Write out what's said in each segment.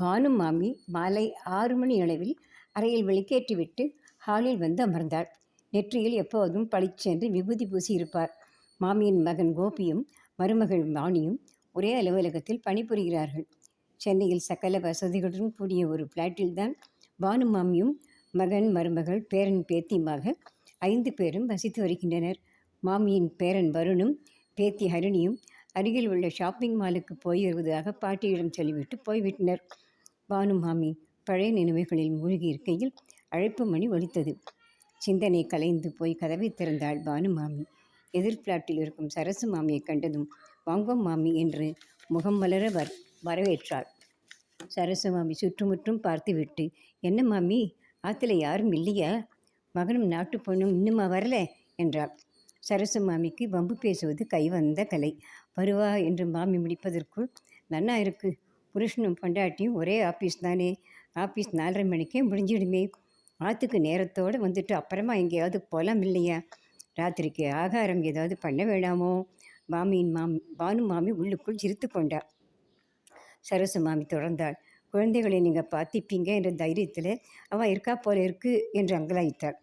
பானு மாமி மாலை 6 மணி அளவில் அறையில் விளக்கேற்றிவிட்டு ஹாலில் வந்து அமர்ந்தாள். நெற்றியில் எப்போதும் பளிச்சென்று விபூதி பூசி இருப்பார். மாமியின் மகன் கோபியும் மருமகள் வாணியும் ஒரே அலுவலகத்தில் பணிபுரிகிறார்கள். சென்னையில் சகல வசதிகளுடன் கூடிய ஒரு பிளாட்டில்தான் பானு மாமியும் மகன் மருமகள் பேரன் பேத்தியுமாக 5 பேரும் வசித்து வருகின்றனர். மாமியின் பேரன் வருணும் பேத்தி ஹரிணியும் அருகில் உள்ள ஷாப்பிங் மாலுக்கு போய் வருவதாக பாட்டியிடம் சொல்லிவிட்டு போய்விட்டனர். பானு மாமி பழைய நினைவுகளில் மூழ்கி இருக்கையில் அழைப்பு மணி ஒலித்தது. சிந்தனை கலைந்து போய் கதவை திறந்தாள் பானு மாமி. எதிர் பிளாட்டில் இருக்கும் சரசு மாமியை கண்டதும் வாங்கோ மாமி என்று முகம் மலர வரவேற்றாள். சரசு மாமி சுற்றுமுற்றும் பார்த்துவிட்டு, என்ன மாமி, ஆற்றுல யாரும் இல்லையா? மகனும் நாட்டு பொண்ணும் இன்னுமா வரல என்றாள். சரசு மாமிக்கு வம்பு பேசுவது கைவந்த கலை. வருவா என்று மாமி முடிப்பதற்குள், நன்னா இருக்கு, புருஷனும் பொண்டாட்டியும் ஒரே ஆஃபீஸ் தானே, ஆஃபீஸ் 4:30 மணிக்கே முடிஞ்சிடுமே, ஆற்றுக்கு நேரத்தோடு வந்துட்டு அப்புறமா எங்கேயாவது போகலாம் இல்லையா? ராத்திரிக்கு ஆகாரம் ஏதாவது பண்ண வேண்டாமோ? பானு மாமி உள்ளுக்குள் சிரித்து கொண்டாள். சரசு மாமி தொடர்ந்தாள். குழந்தைகளை நீங்கள் பார்த்திப்பீங்க என்ற தைரியத்தில் அவள் இருக்கா போல இருக்கு என்று அங்கலாய்த்தாள்.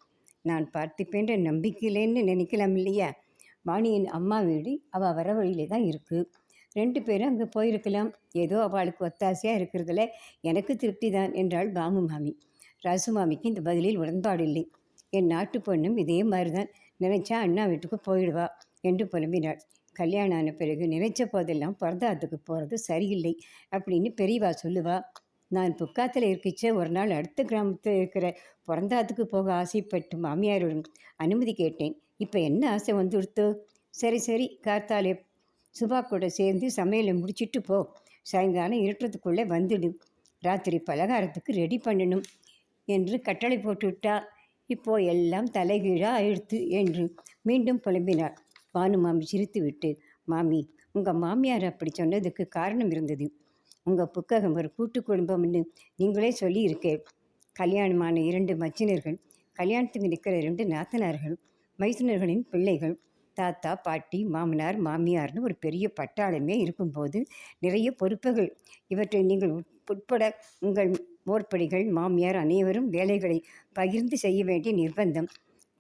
நான் பார்த்திப்பேன்ற நம்பிக்கையிலேன்னு நினைக்கலாம் இல்லையா? வாணியின் அம்மா வீடு அவள் வர வழியிலே தான் இருக்குது. 2 பேரும் அங்கே போயிருக்கலாம். ஏதோ அவளுக்கு ஒத்தாசையாக இருக்கிறதுல எனக்கு திருப்தி தான் என்றாள் பானு மாமி. ராசு மாமிக்கு இந்த பதிலில் உடன்பாடு இல்லை. என் நாட்டு பொண்ணும் இதே மாதிரி தான், நினைச்சா அண்ணா வீட்டுக்கு போயிடுவா என்று புலம்பினாள். கல்யாணம் ஆன பிறகு நினைச்ச போதெல்லாம் பிறந்தாத்துக்கு போகிறது சரியில்லை அப்படின்னு பெரியவா சொல்லுவா. நான் புக்காத்தில் இருக்கிச்ச ஒரு நாள் அடுத்த கிராமத்தில் இருக்கிற பிறந்தாத்துக்கு போக ஆசைப்பட்டு மாமியாருடன் அனுமதி கேட்டேன். இப்போ என்ன ஆசை வந்துடுத்தோ? சரி கார்த்தாலே சுபா கூட சேர்ந்து சமையலை முடிச்சிட்டு போ, சாயங்காலம் இருட்டுறதுக்குள்ளே வந்துடு, ராத்திரி பலகாரத்துக்கு ரெடி பண்ணணும் என்று கட்டளை போட்டுவிட்டா. இப்போ எல்லாம் தலைகீழாக ஆயிடுத்து என்று மீண்டும் புலம்பினார். பானு மாமி சிரித்து விட்டு, மாமி, உங்கள் மாமியார் அப்படி சொன்னதுக்கு காரணம் இருந்தது. உங்கள் புக்ககம் ஒரு கூட்டு குடும்பம்னு நீங்களே சொல்லியிருக்கேன். கல்யாணமான 2 மச்சினர்கள், கல்யாணத்துக்கு நிற்கிற 2 நாத்தனார்கள், மைத்துனர்களின் பிள்ளைகள், தாத்தா பாட்டி மாமனார் மாமியார்னு ஒரு பெரிய பட்டாளமே இருக்கும்போது நிறைய பொறுப்புகள். இவற்றை நீங்கள் உட்பட உங்கள் மோர்படிகள் மாமியார் அனைவரும் வேலைகளை பகிர்ந்து செய்ய வேண்டிய நிர்பந்தம்.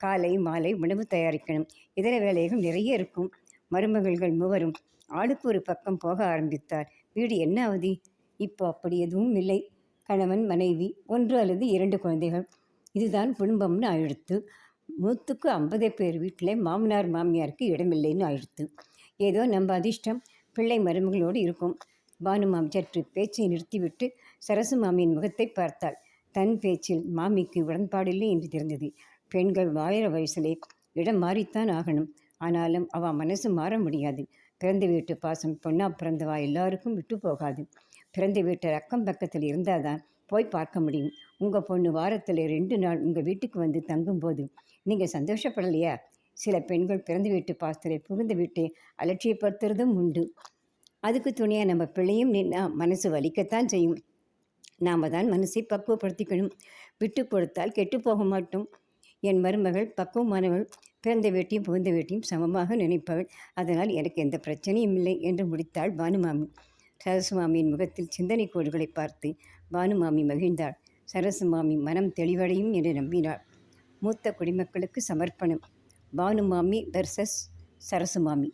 காலை மாலை உணவு தயாரிக்கணும், இதர வேலைகள் நிறைய இருக்கும். மருமகள்கள் மூவரும் ஆளுக்கு ஒரு பக்கம் போக ஆரம்பித்தார். வீடு என்ன ஆகுது? இப்போ அப்படி எதுவும் இல்லை. கணவன் மனைவி, 1 அல்லது 2 குழந்தைகள், இதுதான் குடும்பம்னு ஆயிடுத்து. 100க்கு 50 பேர் வீட்டில் மாமனார் மாமியாருக்கு இடமில்லைன்னு ஆயிடுத்து. ஏதோ நம்ம அதிர்ஷ்டம் பிள்ளை மருமகளோடு இருக்கும். பானு மாமி சற்று பேச்சை நிறுத்திவிட்டு சரசு மாமியின் முகத்தை பார்த்தாள். தன் பேச்சில் மாமிக்கு உடன்பாடில்லை என்று தெரிந்தது. பெண்கள் வாயிற வயசிலே இடம் மாறித்தான் ஆகணும். ஆனாலும் அவள் மனசு மாற முடியாது. பிறந்த வீட்டு பாசம் பொண்ணா பிறந்தவா எல்லாருக்கும் விட்டு போகாது. பிறந்த வீட்டு அக்கம் பக்கத்தில் இருந்தால் தான் போய் பார்க்க முடியும். உங்கள் பொண்ணு வாரத்தில் 2 நாள் உங்கள் வீட்டுக்கு வந்து தங்கும்போது நீங்கள் சந்தோஷப்படலையா? சில பெண்கள் பிறந்த வீட்டு பாசத்தில் புகுந்த வீட்டை அலட்சியப்படுத்துறதும் உண்டு. அதுக்கு துணையாக நம்ம பிள்ளையும் நின்னா மனசு வலிக்கத்தான் செய்யும். நாம் தான் மனசை பக்குவப்படுத்திக்கணும். விட்டு கொடுத்தால் கெட்டு போக மாட்டோம். என் மருமகள் பக்குவமானவள், பிறந்த வீட்டையும் புகுந்த வீட்டையும் சமமாக நினைப்பவள். அதனால் எனக்கு எந்த பிரச்சனையும் இல்லை என்று முடித்தாள் பானு மாமி. சரசு மாமியின் முகத்தில் சிந்தனை கோடுகளை பார்த்து பானு மாமி மகிழ்ந்தாள். சரசு மாமி மனம் தெளிவடையும் என்று நம்பினாள். மூத்த குடிமக்களுக்கு சமர்ப்பணம். பானு மாமி வெர்சஸ் சரசு மாமி.